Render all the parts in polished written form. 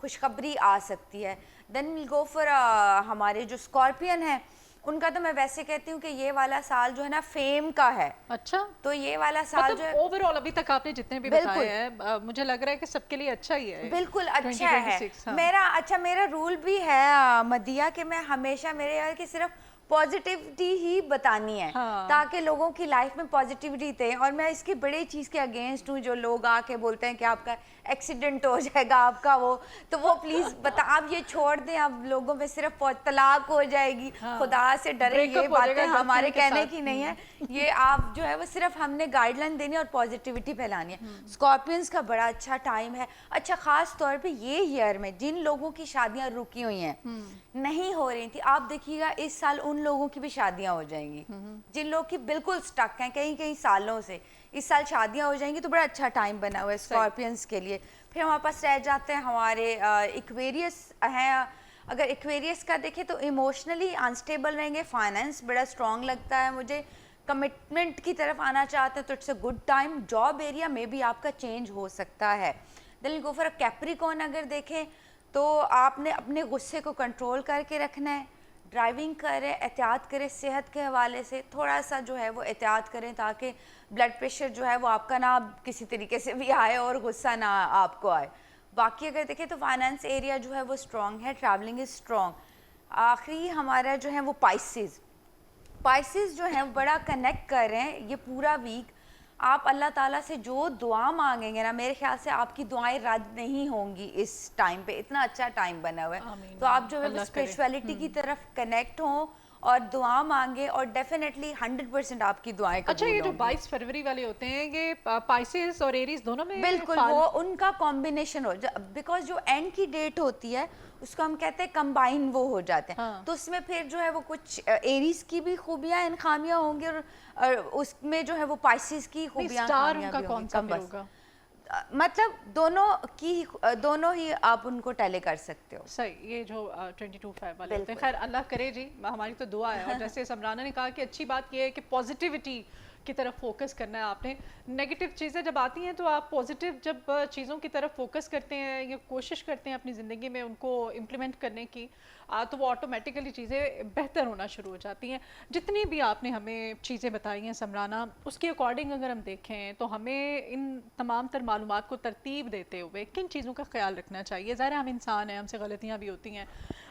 خوشخبری آ سکتی ہے. دین ویل گو فار ہمارے جو اسکارپین ہیں ان کا تو میں ویسے کہتی ہوں کہ یہ والا سال جو ہے نا فیم کا ہے. اچھا, تو یہ والا سال جو ہے اوور آل ابھی تک آپ نے جتنے بھی بتائے ہیں مجھے لگ رہا ہے کہ سب کے لیے اچھا ہی ہے. بالکل اچھا ہے. میرا رول بھی ہے مدیہ کہ میں ہمیشہ میرے یار کہ صرف پازیٹیوٹی ہی بتانی ہے تاکہ لوگوں کی لائف میں پازیٹیوٹی دیں. اور میں اس کی بڑی چیز کے اگینسٹ ہوں جو لوگ آ کے بولتے ہیں کہ آپ کا ایکسیڈنٹ ہو جائے گا, آپ کا وہ پلیز آپ یہ چھوڑ دیں. اب لوگوں میں صرف طلاق ہو جائے گی, خدا سے ڈرے, یہ باتیں ہمارے کہنے کی نہیں ہے. یہ آپ جو ہے وہ صرف ہم نے گائیڈ لائن دینی اور پازیٹیوٹی پھیلانی ہے. اسکارپینس کا بڑا اچھا ٹائم ہے. اچھا, خاص طور پہ یہ ایئر میں جن لوگوں کی شادیاں رکی ہوئی ہیں, نہیں ہو رہی تھی, آپ دیکھیے گا اس سال ان لوگوں کی بھی شادیاں ہو جائیں گی جن لوگ کی بالکل سٹک ہیں کئی سالوں سے. اس سال شادیاں ہو جائیں گی تو بڑا اچھا ٹائم بنا ہوا ہے اسکارپینس کے لیے. پھر ہمارے پاس رہ جاتے ہیں ہمارے ایکویریس ہیں. اگر ایکویریس کا دیکھیں تو ایموشنلی انسٹیبل رہیں گے, فائنینس بڑا اسٹرانگ لگتا ہے مجھے, کمٹمنٹ کی طرف آنا چاہتے ہیں تو it's a good time. Job area میں بھی آپ کا چینج ہو سکتا ہے. دل گو فار کیپریکون اگر دیکھیں تو آپ نے اپنے غصے کو کنٹرول کر کے رکھنا ہے. ڈرائیونگ کریں, احتیاط کریں, صحت کے حوالے سے تھوڑا سا جو ہے وہ احتیاط کریں تاکہ بلڈ پریشر جو ہے وہ آپ کا نہ کسی طریقے سے بھی آئے اور غصہ نہ آپ کو آئے. باقی اگر دیکھیں تو فائنانس ایریا جو ہے وہ اسٹرانگ ہے, ٹریولنگ از اسٹرانگ. آخری ہمارا جو ہے وہ پائسز جو ہیں بڑا کنیکٹ کر رہے ہیں یہ پورا ویک. آپ اللہ تعالیٰ سے جو دعا مانگیں گے نا, میرے خیال سے آپ کی دعائیں رد نہیں ہوں گی اس ٹائم پہ. اتنا اچھا ٹائم بنا ہوا ہے. تو آپ جو ہے وہ اسپرچویلٹی کی طرف کنیکٹ ہوں اور دعا مانگے اور ڈیفینیٹلی 100% آپ کی دعائیں قبول ہوں گی. اچھا, یہ جو 22 فروری والے ہوتے ہیں یہ پائسز اور ایریز دونوں میں بالکل وہ ان کا کمبینیشن ہو, بیکاز جو اینڈ کی ڈیٹ ہوتی ہے اس کو ہم کہتے ہیں کمبائن وہ ہو جاتے ہیں. تو اس میں پھر جو ہے وہ کچھ ایریز کی بھی خوبیاں ان خامیاں ہوں گی اور اس میں جو ہے وہ پائسز کی خوبیاں خامیاں بھی ہوں گی. مطلب دونوں ہی آپ ان کو ٹیلے کر سکتے ہو. صحیح. یہ جو 22 والے ہوتے ہیں, خیر اللہ کرے جی, ہماری تو دعا ہے. اور جیسے سمرانہ نے کہا کہ اچھی بات یہ ہے کہ پازیٹیوٹی کی طرف فوکس کرنا ہے آپ نے. نیگیٹو چیزیں جب آتی ہیں تو آپ پازیٹیو جب چیزوں کی طرف فوکس کرتے ہیں یا کوشش کرتے ہیں اپنی زندگی میں ان کو امپلیمنٹ کرنے کی, تو وہ آٹومیٹیکلی چیزیں بہتر ہونا شروع ہو جاتی ہیں. جتنی بھی آپ نے ہمیں چیزیں بتائی ہیں سمرانہ, اس کے اکارڈنگ اگر ہم دیکھیں تو ہمیں ان تمام تر معلومات کو ترتیب دیتے ہوئے کن چیزوں کا خیال رکھنا چاہیے؟ ظاہر ہم انسان ہیں, ہم سے غلطیاں بھی ہوتی ہیں.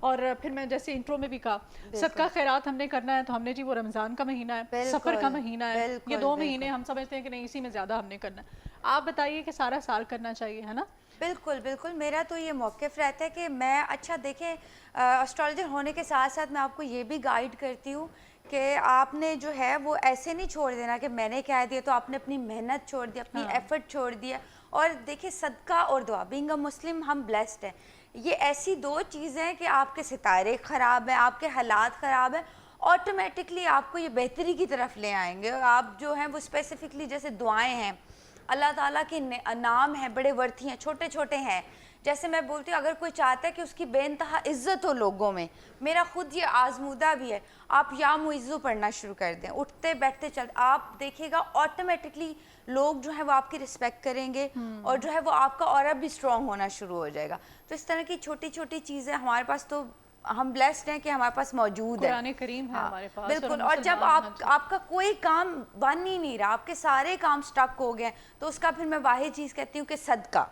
اور پھر میں جیسے انٹرو میں بھی کہا صدقہ خیرات ہم نے کرنا ہے تو ہم نے جی وہ رمضان کا مہینہ ہے, سفر کا مہینہ ہے, یہ 2 مہینے ہم سمجھتے ہیں کہ نہیں اسی میں زیادہ ہم نے کرنا ہے. آپ بتائیے کہ سارا سال کرنا چاہیے, ہے نا؟ بالکل. میرا تو یہ موقف رہتا ہے کہ میں اچھا دیکھیں اسٹرالوجر ہونے کے ساتھ ساتھ میں آپ کو یہ بھی گائیڈ کرتی ہوں کہ آپ نے جو ہے وہ ایسے نہیں چھوڑ دینا کہ میں نے کہہ دیا تو آپ نے اپنی محنت چھوڑ دی, اپنی ایفرٹ چھوڑ دیا. اور دیکھیں صدقہ اور دعا, بینگ اے مسلم ہم بلیسڈ ہیں. یہ ایسی 2 چیزیں ہیں کہ آپ کے ستارے خراب ہیں, آپ کے حالات خراب ہیں, آٹومیٹکلی آپ کو یہ بہتری کی طرف لے آئیں گے. آپ جو ہیں وہ اسپیسیفکلی جیسے دعائیں ہیں, اللہ تعالیٰ کے نام ہیں بڑے ورتھی ہیں, چھوٹے چھوٹے ہیں. جیسے میں بولتی ہوں اگر کوئی چاہتا ہے کہ اس کی بے انتہا عزت ہو لوگوں میں, میرا خود یہ آزمودہ بھی ہے, آپ یا معزو پڑھنا شروع کر دیں, اٹھتے بیٹھتے چلتے, آپ دیکھیے گا آٹومیٹکلی لوگ جو ہے وہ آپ کی رسپیکٹ کریں گے اور جو ہے وہ آپ کا اورا بھی اسٹرانگ ہونا شروع ہو جائے گا. تو اس طرح کی چھوٹی چھوٹی چیزیں ہمارے پاس, تو ہم بلیسڈ ہیں کہ ہمارے پاس موجود ہے. قرآن کریم ہے ہمارے پاس. بالکل. اور جب آپ کا کوئی کام بن ہی نہیں رہا, آپ کے سارے کام سٹک ہو گئے, تو اس کا پھر میں واحد چیز کہتی ہوں کہ صدقہ,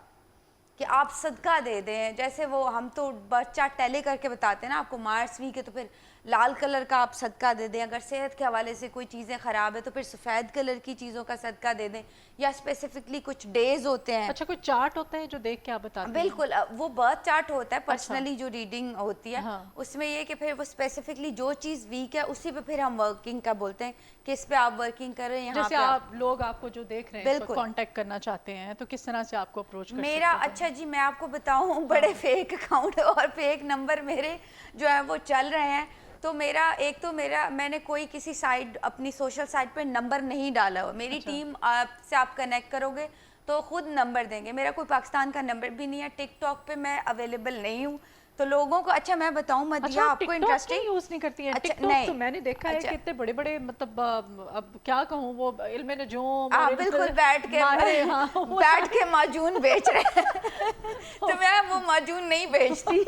کہ آپ صدقہ دے دیں. جیسے وہ ہم تو بچہ ٹیلے کر کے بتاتے ہیں نا آپ کو مارس ویک ہے تو پھر لال کلر کا آپ صدقہ دے دیں. اگر صحت کے حوالے سے کوئی چیزیں خراب ہے تو پھر سفید کلر کی چیزوں کا صدقہ دے دیں. یا اسپیسیفکلی کچھ ڈیز ہوتے ہیں. اچھا, کوئی چارٹ ہوتا ہے جو دیکھ کے آپ بتاتے ہیں؟ بالکل, وہ برتھ چارٹ ہوتا ہے پرسنلی جو ریڈنگ ہوتی ہے, اس میں یہ کہ پھر وہ اسپیسیفکلی جو چیز ویک ہے اسی پہ پھر ہم ورکنگ کا بولتے ہیں کہ اس پہ آپ ورکنگ کریں. یہاں جیسے آپ لوگ آپ کو جو دیکھ رہے ہیں کانٹیکٹ کرنا چاہتے ہیں تو کس طرح سے آپ کو اپروچ کر سکتے ہیں؟ میرا اچھا جی میں آپ کو بتاؤں, بڑے فیک اکاؤنٹ اور فیک نمبر میرے جو ہے وہ چل رہے ہیں. تو میں نے کوئی کسی سائٹ اپنی سوشل سائٹ پہ نمبر نہیں ڈالا ہوا. میری ٹیم سے آپ کنیکٹ کرو گے تو خود نمبر دیں گے. میرا کوئی پاکستان کا نمبر بھی نہیں ہے. ٹک ٹاک پہ میں اویلیبل نہیں ہوں, تو لوگوں کو اچھا میں بتاؤں مدیہ آپ کو انٹرسٹنگ یوز نہیں کرتی ہیں ٹک ٹاک؟ تو میں نے دیکھا ہے کہ اتنے بڑے بڑے مطلب اب کیا کہوں وہ علم نجوم بالکل بیٹھ کے معجون بیچ رہے ہیں تو میں وہ معجون نہیں بیچتی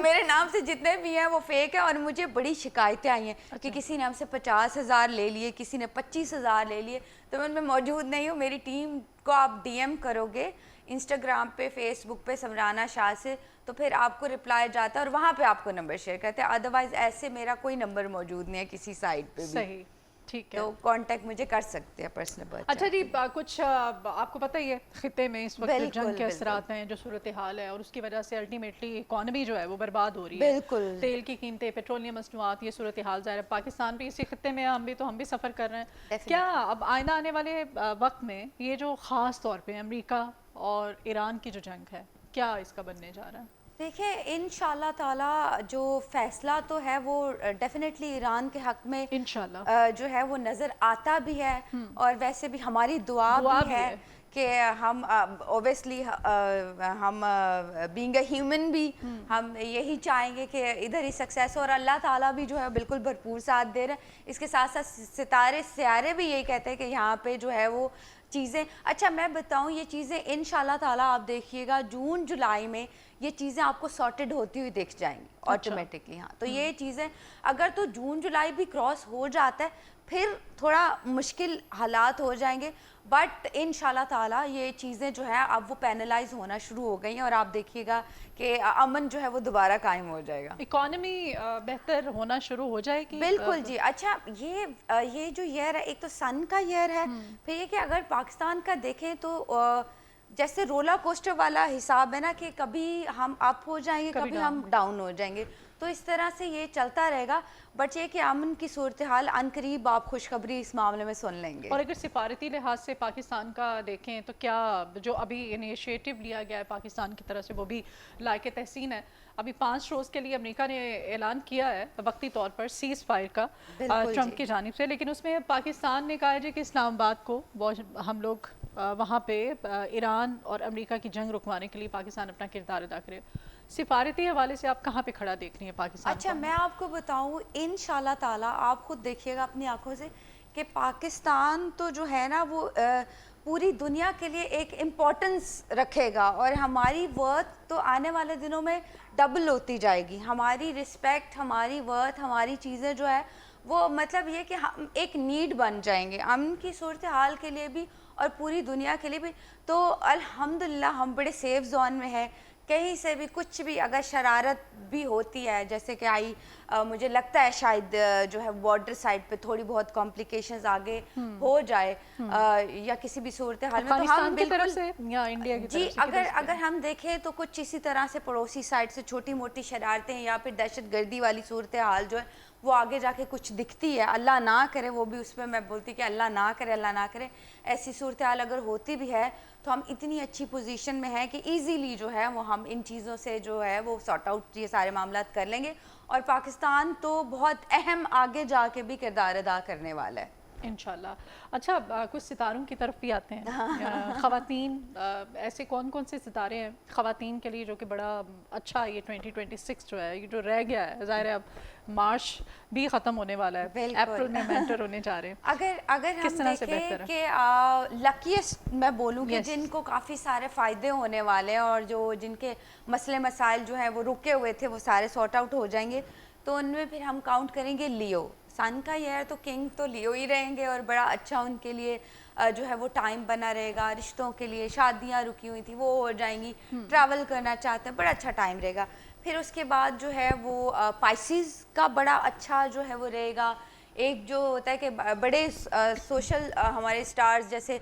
میرے نام سے جتنے بھی ہیں وہ فیک ہے. اور مجھے بڑی شکایتیں آئی ہیں کہ کسی نے ہم سے 50,000 لے لیے, کسی نے 25,000 لے لیے. تو میں ان میں موجود نہیں ہوں. میری ٹیم کو آپ ڈی ایم کرو گے انسٹاگرام پہ, فیس بک پہ سمرانہ شاہ سے, تو پھر آپ کو رپلائی جاتا ہے اور وہاں پہ آپ کو نمبر شیئر کرتے ہیں. ادروائز ایسے میرا کوئی نمبر موجود نہیں ہے کسی سائٹ پہ بھی. صحیح, ٹھیک ہے, تو کانٹیکٹ مجھے کر سکتے ہیں پرسنل بات. اچھا جی, کچھ آپ کو پتہ ہی ہے خطے میں اس وقت جنگ کے اثرات ہیں, جو صورتحال ہے, اور اس کی وجہ سے الٹیمیٹلی اکانومی جو ہے وہ برباد ہو رہی ہے. بالکل, تیل کی قیمتیں, پیٹرولیم مصنوعات, یہ صورتحال ظاہر ہے پاکستان بھی اسی خطے میں ہیں, ہم بھی سفر کر رہے ہیں. کیا اب آئندہ آنے والے وقت میں یہ جو خاص طور پہ امریکہ اور ایران کی جو جنگ ہے, کیا اس کا بننے جا رہا ہے؟ دیکھیں انشاءاللہ تعالی جو فیصلہ تو ہے وہ ڈیفینیٹلی ایران کے حق میں انشاءاللہ جو ہے وہ نظر آتا بھی ہے, اور ویسے بھی ہماری دعا بھی ہے کہ ہم اوبیسلی ہم بینگ اے ہیومن بھی ہم یہی چاہیں گے کہ ادھر ہی سکسیس ہو, اور اللہ تعالیٰ بھی جو ہے بالکل بھرپور ساتھ دے رہے ہیں. اس کے ساتھ ساتھ سیارے بھی یہی کہتے ہیں کہ یہاں پہ جو ہے وہ چیزیں, اچھا میں بتاؤں یہ چیزیں انشاءاللہ تعالیٰ آپ دیکھیے گا جون جولائی میں یہ چیزیں آپ کو سارٹڈ ہوتی ہوئی دیکھ جائیں گی آٹومیٹکلی. ہاں, تو یہ چیزیں اگر تو جون جولائی بھی کراس ہو جاتا ہے پھر تھوڑا مشکل حالات ہو جائیں گے, بٹ انشاءاللہ تعالیٰ یہ چیزیں جو ہے اب وہ پینلائز ہونا شروع ہو گئی ہیں, اور آپ دیکھیے گا کہ امن جو ہے وہ دوبارہ قائم ہو جائے گا, اکانومی بہتر ہونا شروع ہو جائے گی. بالکل جی. اچھا یہ جو ایئر ہے ایک تو سن کا ایئر ہے, پھر یہ کہ اگر پاکستان کا دیکھیں تو جیسے رولا کوسٹر والا حساب ہے نا کہ کبھی ہم اپ ہو جائیں گے کبھی ہم ڈاؤن ہو جائیں گے, تو اس طرح سے یہ چلتا رہے گا. بٹ یہ کہ امن کی صورتحال عنقریب آپ خوشخبری اس معاملے میں سن لیں گے. اور اگر سفارتی لحاظ سے پاکستان کا دیکھیں تو کیا جو ابھی انیشیٹو لیا گیا ہے پاکستان کی طرف سے وہ بھی لائق تحسین ہے. ابھی 5 روز کے لیے امریکہ نے اعلان کیا ہے وقتی طور پر سیز فائر کا ٹرمپ کی جانب سے, لیکن اس میں پاکستان نے کہا ہے کہ اسلام آباد کو ہم لوگ وہاں پہ ایران اور امریکہ کی جنگ رکوانے کے لیے پاکستان اپنا کردار ادا کرے. سفارتی حوالے سے آپ کہاں پہ کھڑا دیکھ رہی ہیں پاکستان؟ اچھا میں آپ کو بتاؤں انشاءاللہ تعالیٰ آپ خود دیکھیے گا اپنی آنکھوں سے کہ پاکستان تو جو ہے نا وہ پوری دنیا کے لیے ایک امپورٹنس رکھے گا, اور ہماری ورتھ تو آنے والے دنوں میں ڈبل ہوتی جائے گی. ہماری رسپیکٹ, ہماری ورتھ, ہماری چیزیں جو ہے وہ مطلب یہ کہ ہم ایک نیڈ بن جائیں گے امن کی صورتحال کے لیے بھی اور پوری دنیا کے لیے بھی. تو الحمدللہ ہم بڑے سیف زون میں ہیں. کہیں سے بھی کچھ بھی اگر شرارت بھی ہوتی ہے جیسے کہ مجھے لگتا ہے شاید جو ہے بارڈر سائڈ پہ تھوڑی بہت کمپلیکیشنز آگے ہو جائے یا کسی بھی صورتحال میں, تو ہم بالکل یا انڈیا کی جی اگر ہم دیکھیں تو کچھ اسی طرح سے پڑوسی سائڈ سے چھوٹی موٹی شرارتیں یا پھر دہشت گردی والی صورتحال جو ہے وہ آگے جا کے کچھ دکھتی ہے, اللہ نہ کرے, وہ بھی اس پہ میں بولتی کہ اللہ نہ کرے ایسی صورتحال اگر ہوتی بھی ہے تو ہم اتنی اچھی پوزیشن میں ہیں کہ ایزیلی جو ہے وہ ہم ان چیزوں سے جو ہے وہ سارٹ آؤٹ یہ سارے معاملات کر لیں گے, اور پاکستان تو بہت اہم آگے جا کے بھی کردار ادا کرنے والا ہے انشاءاللہ. اچھا کچھ ستاروں کی طرف بھی آتے ہیں. خواتین, ایسے کون کون سے ستارے ہیں خواتین کے لیے جو کہ بڑا اچھا یہ 2026 جو ہے یہ جو رہ گیا ہے, ظاہر ہے اب مارچ بھی ختم ہونے والا ہے, اپریل میں مینٹر ہونے جا رہے ہیں, اگر ہم دیکھیں کہ لکیسٹ میں بولوں کہ جن کو کافی سارے فائدے ہونے والے ہیں اور جو جن کے مسئلے مسائل جو ہیں وہ رکے ہوئے تھے وہ سارے سارٹ آؤٹ ہو جائیں گے, تو ان میں پھر ہم کاؤنٹ کریں گے لیو. سن کا ایئر تو کنگ تو لیو ہی رہیں گے, اور بڑا اچھا ان کے لیے جو ہے وہ ٹائم بنا رہے گا. رشتوں کے لیے شادیاں رکی ہوئی تھیں وہ ہو جائیں گی, ٹریول کرنا چاہتے ہیں بڑا اچھا ٹائم رہے گا. پھر اس کے بعد جو ہے وہ پائسیز کا بڑا اچھا جو ہے وہ رہے گا. ایک جو ہوتا ہے کہ بڑے سوشل ہمارے سٹارز جیسے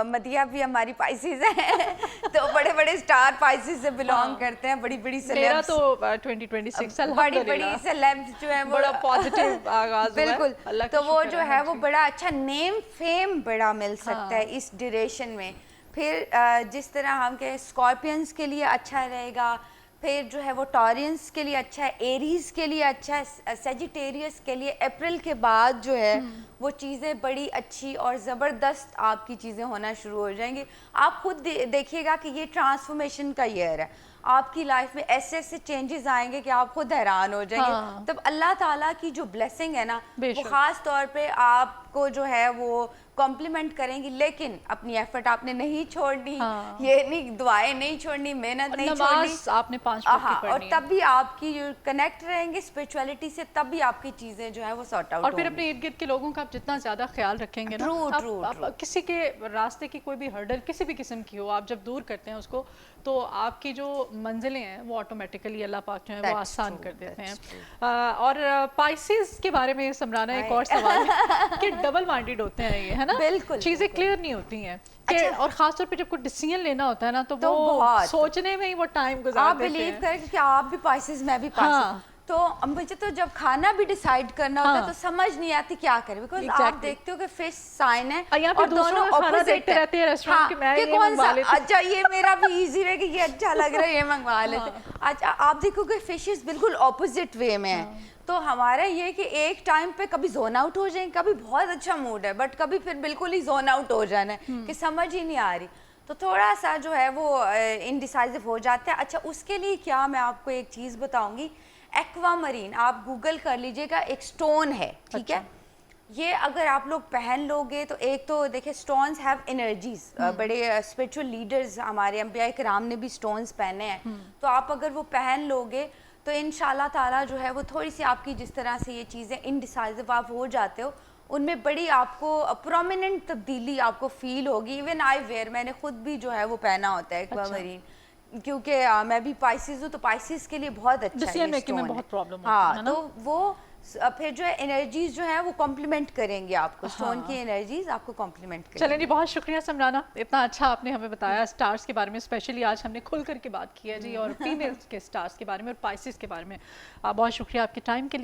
مدیہ بھی ہماری پائسیز ہیں تو بڑے بڑے سٹار پائسیز سے بلانگ کرتے ہیں, بڑی بڑی میرا تو 2026 بڑی بڑی سیلیبس جو ہیں وہ بڑا پازیٹیو آغاز ہوا ہے بالکل, تو وہ جو ہے وہ بڑا اچھا نیم فیم بڑا مل سکتا ہے اس ڈیوریشن میں. پھر جس طرح ہم کہ اسکارپینس کے لیے اچھا رہے گا, پھر جو ہے وہ ٹورینس کے لیے اچھا ہے, ایریز کے لیے اچھا ہے, سیجیٹیریس کے لیے اپریل کے بعد جو ہے وہ چیزیں بڑی اچھی اور زبردست آپ کی چیزیں ہونا شروع ہو جائیں گی. آپ خود دیکھیے گا کہ یہ ٹرانسفارمیشن کا ایئر ہے. آپ کی لائف میں ایسے ایسے چینجز آئیں گے کہ آپ خود حیران ہو جائیں گے. تب اللہ تعالیٰ کی جو بلیسنگ ہے نا وہ خاص طور پہ آپ کو جو ہے وہ کمپلیمنٹ کریں گی, لیکن اپنی ایفرٹ آپ نے نہیں چھوڑنی, یہ نہیں دعائیں نہیں چھوڑنی, محنت نہیں چھوڑنی, آپ نے 5 وقت کی پڑھنی اور تب بھی آپ کی جو کنیکٹ رہیں گے اسپرچولیٹی سے, تب بھی آپ کی چیزیں جو ہے وہ سارٹ آؤٹ. اور پھر اپنے ارد گرد کے لوگوں کا آپ جتنا زیادہ خیال رکھیں گے نا, آپ کسی کے راستے کی کوئی بھی ہرڈل کسی بھی قسم کی ہو, آپ جب دور کرتے ہیں اس کو, تو آپ کی جو منزلیں ہیں وہ آٹومیٹیکلی اللہ پاک جو ہے وہ آسان کر دیتے ہیں. اور پائسیز کے بارے میں سمرانا ایک اور سوال ہے کہ ڈبل مائنڈیڈ ہوتے ہیں یہ, ہے نا, بالکل چیزیں کلیئر نہیں ہوتی ہیں, اور خاص طور پہ جب کوئی ڈیسیژن لینا ہوتا ہے نا تو وہ سوچنے میں ہی وہ ٹائم گزار دیتے ہیں. آپ بلیو کریں کہ آپ بھی پائسیز میں بھی پائسیز, تو مجھے تو جب کھانا بھی ڈیسائیڈ کرنا ہوتا ہے تو سمجھ نہیں آتی کیا کریں, بیکاز آپ دیکھتے ہو کہ فش سائن ہے اور دونوں اپوزٹ رہتے ہیں ریسٹورینٹ کے, میں کہ کون سا اچھا یہ میرا بھی ایزی رہے کہ یہ اچھا لگ رہا ہے یہ منگوا لیتے. اچھا آپ دیکھو کہ فشز بالکل اپوزٹ وے میں ہے, تو ہمارا یہ کہ ایک ٹائم پہ کبھی زون آؤٹ ہو جائیں, کبھی بہت اچھا موڈ ہے بٹ کبھی پھر بالکل ہی زون آؤٹ ہو جانا ہے کہ سمجھ ہی نہیں آ رہی, تو تھوڑا سا جو ہے وہ انڈیسائزو ہو جاتا ہے. اچھا اس کے لیے کیا میں آپ کو ایک چیز بتاؤں گی, ایکوا مرین آپ گوگل کر لیجئے گا, ایک سٹون ہے, ٹھیک ہے, یہ اگر آپ لوگ پہن لو گے تو ایک تو دیکھیں سٹونز ہیو انرجیز, بڑے اسپرچول لیڈرز ہمارے انبیاء کرام نے بھی سٹونز پہنے ہیں, تو آپ اگر وہ پہن لو گے تو انشاءاللہ تعالیٰ جو ہے وہ تھوڑی سی آپ کی جس طرح سے یہ چیزیں انڈیسائزو آپ ہو جاتے ہو ان میں بڑی آپ کو پرومیننٹ تبدیلی آپ کو فیل ہوگی. ایون آئی ویئر, میں نے خود بھی جو ہے وہ پہنا ہوتا ہے ایکوا مرین, کیونکہ میں بھی پائسیز ہوں, تو پائسیز کے لیے بہت اچھا ہے یہ سٹون. ہاں تو وہ پھر جو ہے انرجیز جو ہے وہ کمپلیمنٹ کریں گے آپ کو, سٹون کی انرجیز آپ کو کمپلیمنٹ کریں گے. چلیں جی, بہت شکریہ سمرانا, اتنا اچھا آپ نے ہمیں بتایا اسٹارز کے بارے میں, اسپیشلی آج ہم نے کھل کر کے بات کی ہے جی, اور فیمیلز کے اسٹارز کے بارے میں اور پائسیز کے بارے میں. بہت شکریہ آپ کے ٹائم کے لیے.